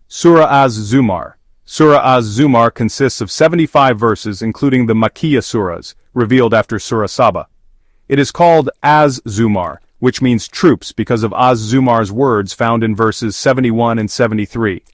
Surah Az-Zumar. Surah Az-Zumar consists of 75 verses including the Makkiyyah surahs, revealed after Surah Saba. It is called Az-Zumar, which means troops because of Az-Zumar's words found in verses 71 and 73.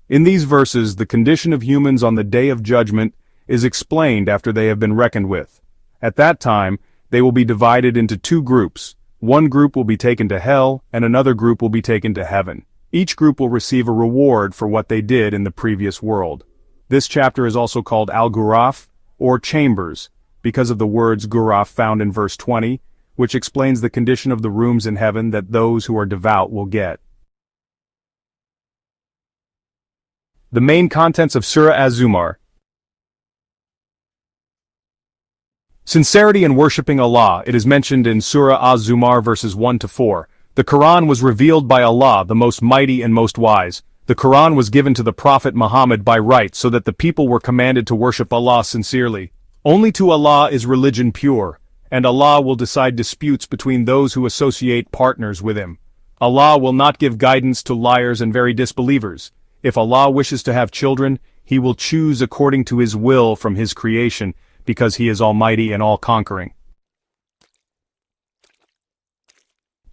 In these verses, the condition of humans on the Day of Judgment is explained after they have been reckoned with. At that time, they will be divided into two groups. One group will be taken to hell, and another group will be taken to heaven. Each group will receive a reward for what they did in the previous world. This chapter is also called al-Ghuraf, or chambers, because of the words Ghuraf found in verse 20, which explains the condition of the rooms in heaven that those who are devout will get. The main contents of Surah Az-Zumar. Sincerity in worshipping Allah. It is mentioned in Surah Az-Zumar verses 1 to 4. The Qur'an was revealed by Allah, the most mighty and most wise. The Qur'an was given to the Prophet Muhammad by right so that the people were commanded to worship Allah sincerely. Only to Allah is religion pure, and Allah will decide disputes between those who associate partners with Him. Allah will not give guidance to liars and very disbelievers. If Allah wishes to have children, He will choose according to His will from His creation, because He is almighty and all-conquering.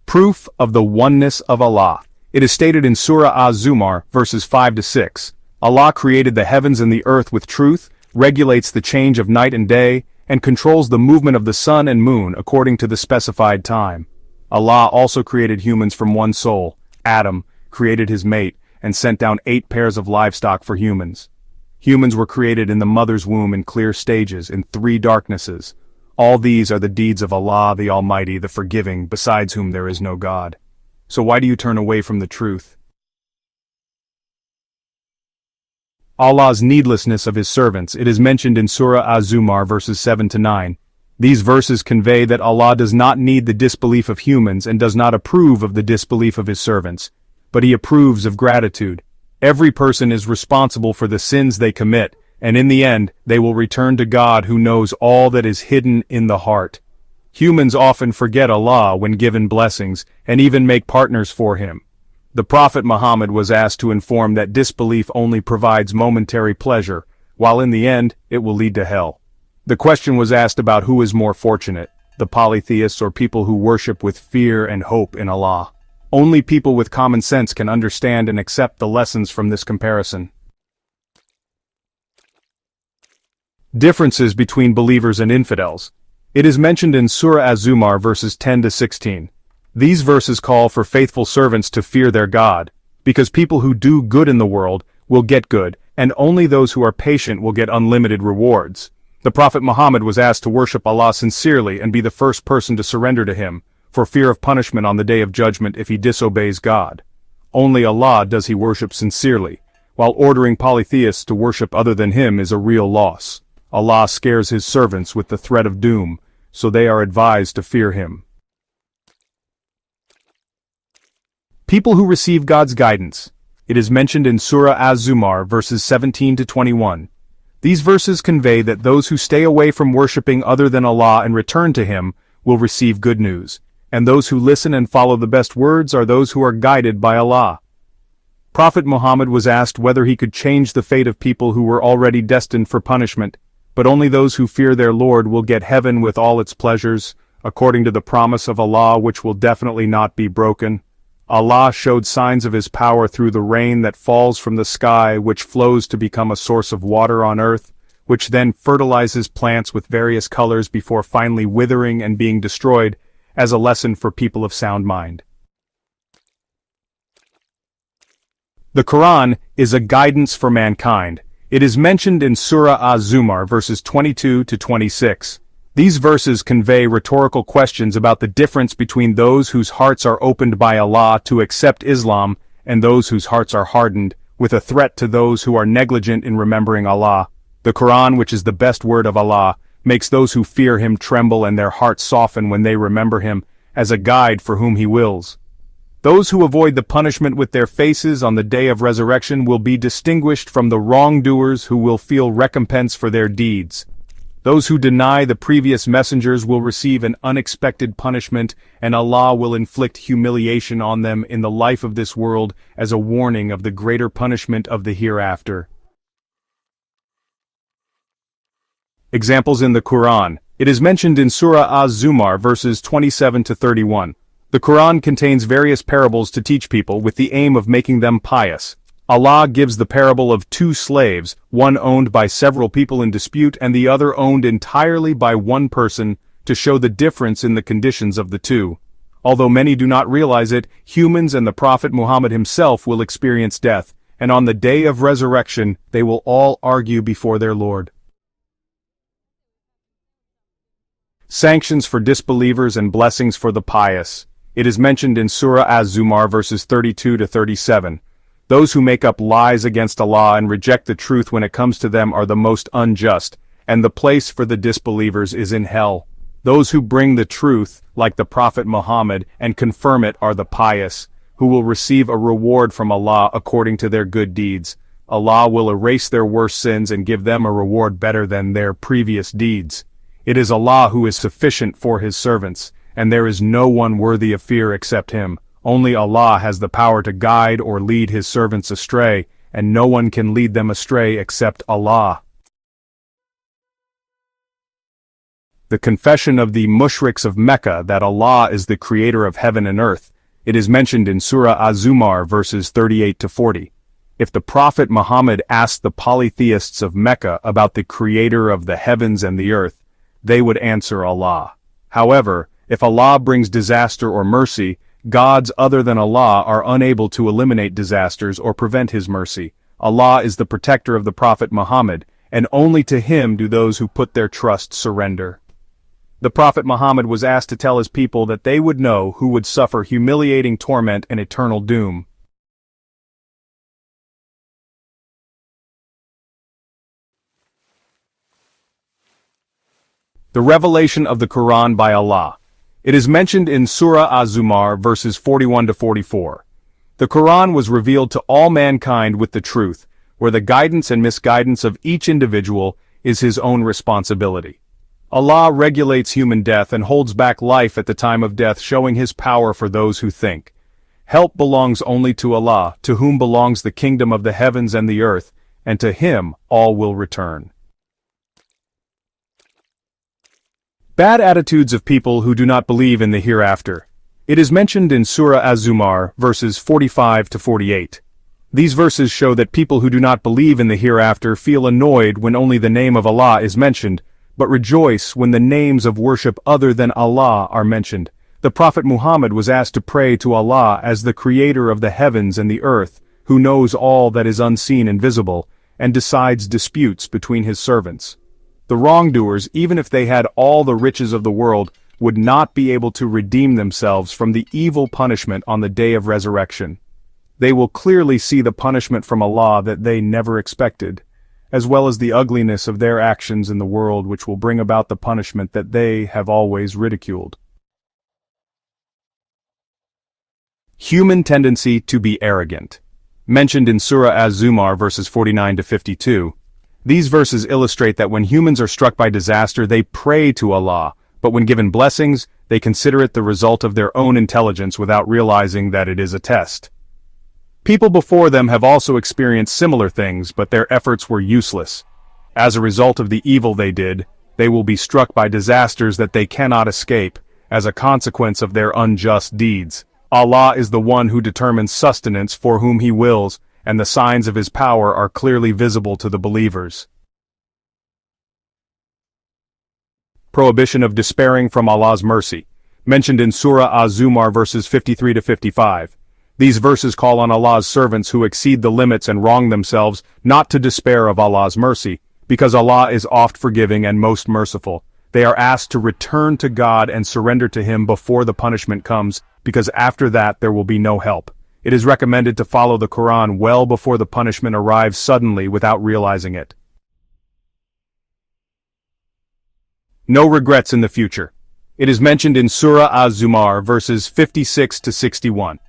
Proof of the oneness of Allah. It is stated in Surah Az-Zumar, verses 5 to 6. Allah created the heavens and the earth with truth, regulates the change of night and day, and controls the movement of the sun and moon according to the specified time. Allah also created humans from one soul. Adam created his mate, and sent down 8 pairs of livestock for humans. Humans were created in the mother's womb in clear stages, in 3 darknesses. All these are the deeds of Allah, the Almighty, the Forgiving, besides whom there is no God. So why do you turn away from the truth? Allah's needlessness of His servants. It is mentioned in Surah Az-Zumar verses 7 to 9. These verses convey that Allah does not need the disbelief of humans and does not approve of the disbelief of His servants, but He approves of gratitude. Every person is responsible for the sins they commit, and in the end, they will return to God who knows all that is hidden in the heart. Humans often forget Allah when given blessings, and even make partners for Him. The Prophet Muhammad was asked to inform that disbelief only provides momentary pleasure, while in the end, it will lead to hell. The question was asked about who is more fortunate, the polytheists or people who worship with fear and hope in Allah. Only people with common sense can understand and accept the lessons from this comparison. Differences between believers and infidels. It is mentioned in Surah Az-Zumar verses 10 to 16. These verses call for faithful servants to fear their God, because people who do good in the world will get good, and only those who are patient will get unlimited rewards. The Prophet Muhammad was asked to worship Allah sincerely and be the first person to surrender to Him, for fear of punishment on the Day of Judgment if he disobeys God. Only Allah does he worship sincerely, while ordering polytheists to worship other than Him is a real loss. Allah scares His servants with the threat of doom, so they are advised to fear Him. People who receive God's guidance. It is mentioned in Surah Az-Zumar verses 17 to 21. These verses convey that those who stay away from worshipping other than Allah and return to Him will receive good news, and those who listen and follow the best words are those who are guided by Allah. Prophet Muhammad was asked whether he could change the fate of people who were already destined for punishment, but only those who fear their Lord will get heaven with all its pleasures, according to the promise of Allah which will definitely not be broken. Allah showed signs of His power through the rain that falls from the sky, which flows to become a source of water on earth, which then fertilizes plants with various colors before finally withering and being destroyed, as a lesson for people of sound mind. The Qur'an is a guidance for mankind. It is mentioned in Surah Az-Zumar verses 22 to 26. These verses convey rhetorical questions about the difference between those whose hearts are opened by Allah to accept Islam and those whose hearts are hardened, with a threat to those who are negligent in remembering Allah. The Qur'an, which is the best word of Allah, makes those who fear Him tremble and their hearts soften when they remember Him, as a guide for whom He wills. Those who avoid the punishment with their faces on the day of resurrection will be distinguished from the wrongdoers who will feel recompense for their deeds. Those who deny the previous messengers will receive an unexpected punishment, and Allah will inflict humiliation on them in the life of this world as a warning of the greater punishment of the hereafter. Examples in the Qur'an. It is mentioned in Surah Az-Zumar verses 27 to 31. The Qur'an contains various parables to teach people with the aim of making them pious. Allah gives the parable of two slaves, one owned by several people in dispute and the other owned entirely by one person, to show the difference in the conditions of the two. Although many do not realize it, humans and the Prophet Muhammad himself will experience death, and on the day of resurrection, they will all argue before their Lord. Sanctions for disbelievers and blessings for the pious. It is mentioned in Surah Az-Zumar verses 32 to 37. Those who make up lies against Allah and reject the truth when it comes to them are the most unjust, and the place for the disbelievers is in hell. Those who bring the truth, like the Prophet Muhammad, and confirm it are the pious, who will receive a reward from Allah according to their good deeds. Allah will erase their worst sins and give them a reward better than their previous deeds. It is Allah who is sufficient for His servants, and there is no one worthy of fear except Him. Only Allah has the power to guide or lead His servants astray, and no one can lead them astray except Allah. The confession of the mushriks of Mecca that Allah is the creator of heaven and earth. It is mentioned in Surah Az-Zumar verses 38 to 40. If the Prophet Muhammad asked the polytheists of Mecca about the creator of the heavens and the earth, they would answer Allah. However, if Allah brings disaster or mercy, gods other than Allah are unable to eliminate disasters or prevent His mercy. Allah is the protector of the Prophet Muhammad, and only to Him do those who put their trust surrender. The Prophet Muhammad was asked to tell his people that they would know who would suffer humiliating torment and eternal doom. The revelation of the Qur'an by Allah. It is mentioned in Surah Az-Zumar verses 41 to 44. The Qur'an was revealed to all mankind with the truth, where the guidance and misguidance of each individual is his own responsibility. Allah regulates human death and holds back life at the time of death, showing His power for those who think. Help belongs only to Allah, to whom belongs the kingdom of the heavens and the earth, and to Him all will return. Bad attitudes of people who do not believe in the hereafter. It is mentioned in Surah Az-Zumar, verses 45 to 48. These verses show that people who do not believe in the hereafter feel annoyed when only the name of Allah is mentioned, but rejoice when the names of worship other than Allah are mentioned. The Prophet Muhammad was asked to pray to Allah as the creator of the heavens and the earth, who knows all that is unseen and visible, and decides disputes between His servants. The wrongdoers, even if they had all the riches of the world, would not be able to redeem themselves from the evil punishment on the day of resurrection. They will clearly see the punishment from Allah that they never expected, as well as the ugliness of their actions in the world, which will bring about the punishment that they have always ridiculed. Human tendency to be arrogant. Mentioned in Surah Az-Zumar verses 49 to 52. These verses illustrate that when humans are struck by disaster, they pray to Allah, but when given blessings, they consider it the result of their own intelligence without realizing that it is a test. People before them have also experienced similar things, but their efforts were useless. As a result of the evil they did, they will be struck by disasters that they cannot escape, as a consequence of their unjust deeds. Allah is the one who determines sustenance for whom He wills, and the signs of His power are clearly visible to the believers. Prohibition of despairing from Allah's mercy. Mentioned in Surah Az-Zumar verses 53 to 55. These verses call on Allah's servants who exceed the limits and wrong themselves not to despair of Allah's mercy, because Allah is oft forgiving and most merciful. They are asked to return to God and surrender to Him before the punishment comes, because after that there will be no help. It is recommended to follow the Qur'an well before the punishment arrives suddenly without realizing it. No regrets in the future. It is mentioned in Surah Az-Zumar verses 56 to 61.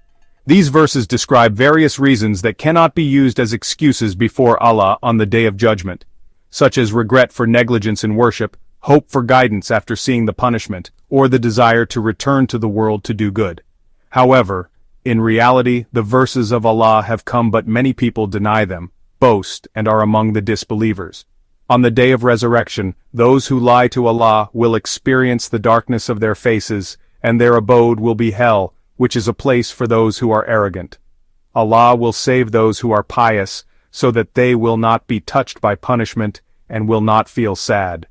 These verses describe various reasons that cannot be used as excuses before Allah on the Day of Judgment. such as regret for negligence in worship, hope for guidance after seeing the punishment, or the desire to return to the world to do good. However, in reality, the verses of Allah have come but many people deny them, boast, and are among the disbelievers. On the day of resurrection, those who lie to Allah will experience the darkness of their faces, and their abode will be hell, which is a place for those who are arrogant. Allah will save those who are pious, so that they will not be touched by punishment, and will not feel sad.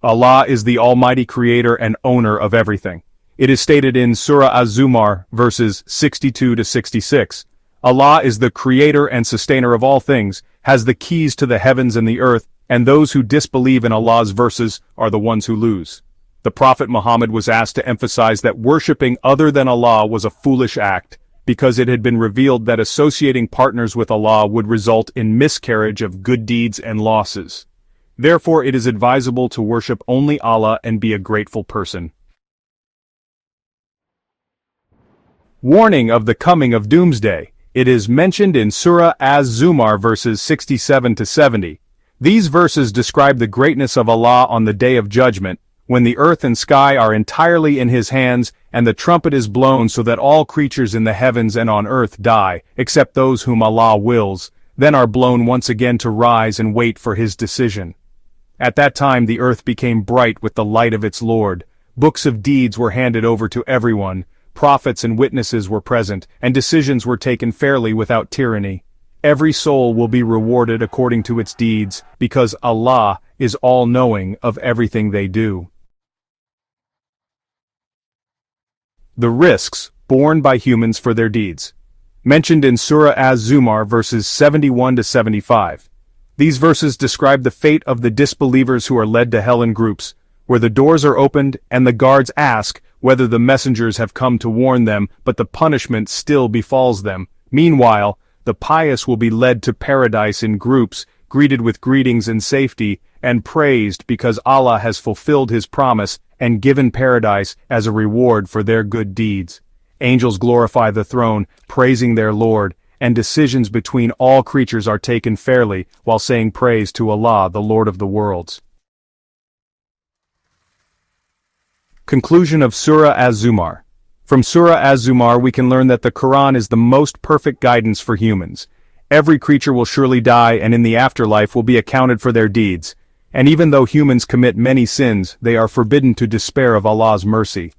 Allah is the Almighty Creator and Owner of everything. It is stated in Surah Az-Zumar, verses 62 to 66. Allah is the Creator and Sustainer of all things, has the keys to the heavens and the earth, and those who disbelieve in Allah's verses are the ones who lose. The Prophet Muhammad was asked to emphasize that worshipping other than Allah was a foolish act, because it had been revealed that associating partners with Allah would result in miscarriage of good deeds and losses. Therefore, it is advisable to worship only Allah and be a grateful person. Warning of the coming of doomsday. It is mentioned in Surah Az-Zumar verses 67 to 70. These verses describe the greatness of Allah on the day of judgment, when the earth and sky are entirely in His hands, and the trumpet is blown so that all creatures in the heavens and on earth die, except those whom Allah wills, then are blown once again to rise and wait for His decision. At that time the earth became bright with the light of its Lord. Books of deeds were handed over to everyone, prophets and witnesses were present, and decisions were taken fairly without tyranny. Every soul will be rewarded according to its deeds, because Allah is all-knowing of everything they do. The risks borne by humans for their deeds. Mentioned in Surah Az-Zumar verses 71 to 75. These verses describe the fate of the disbelievers who are led to hell in groups, where the doors are opened and the guards ask whether the messengers have come to warn them, but the punishment still befalls them. Meanwhile, the pious will be led to paradise in groups, greeted with greetings and safety, and praised because Allah has fulfilled His promise and given paradise as a reward for their good deeds. Angels glorify the throne, praising their Lord, and decisions between all creatures are taken fairly, while saying praise to Allah, the Lord of the worlds. Conclusion of Surah Az-Zumar. From Surah Az-Zumar we can learn that the Qur'an is the most perfect guidance for humans. Every creature will surely die and in the afterlife will be accounted for their deeds. And even though humans commit many sins, they are forbidden to despair of Allah's mercy.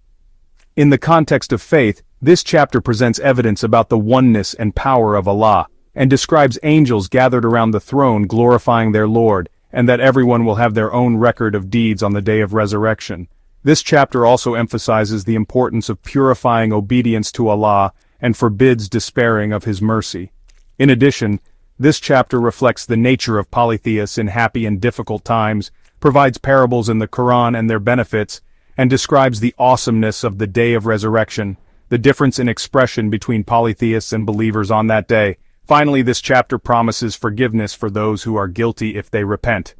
In the context of faith, this chapter presents evidence about the oneness and power of Allah, and describes angels gathered around the throne glorifying their Lord, and that everyone will have their own record of deeds on the day of resurrection. This chapter also emphasizes the importance of purifying obedience to Allah, and forbids despairing of His mercy. In addition, this chapter reflects the nature of polytheists in happy and difficult times, provides parables in the Qur'an and their benefits, and describes the awesomeness of the day of resurrection, the difference in expression between polytheists and believers on that day. Finally, this chapter promises forgiveness for those who are guilty if they repent.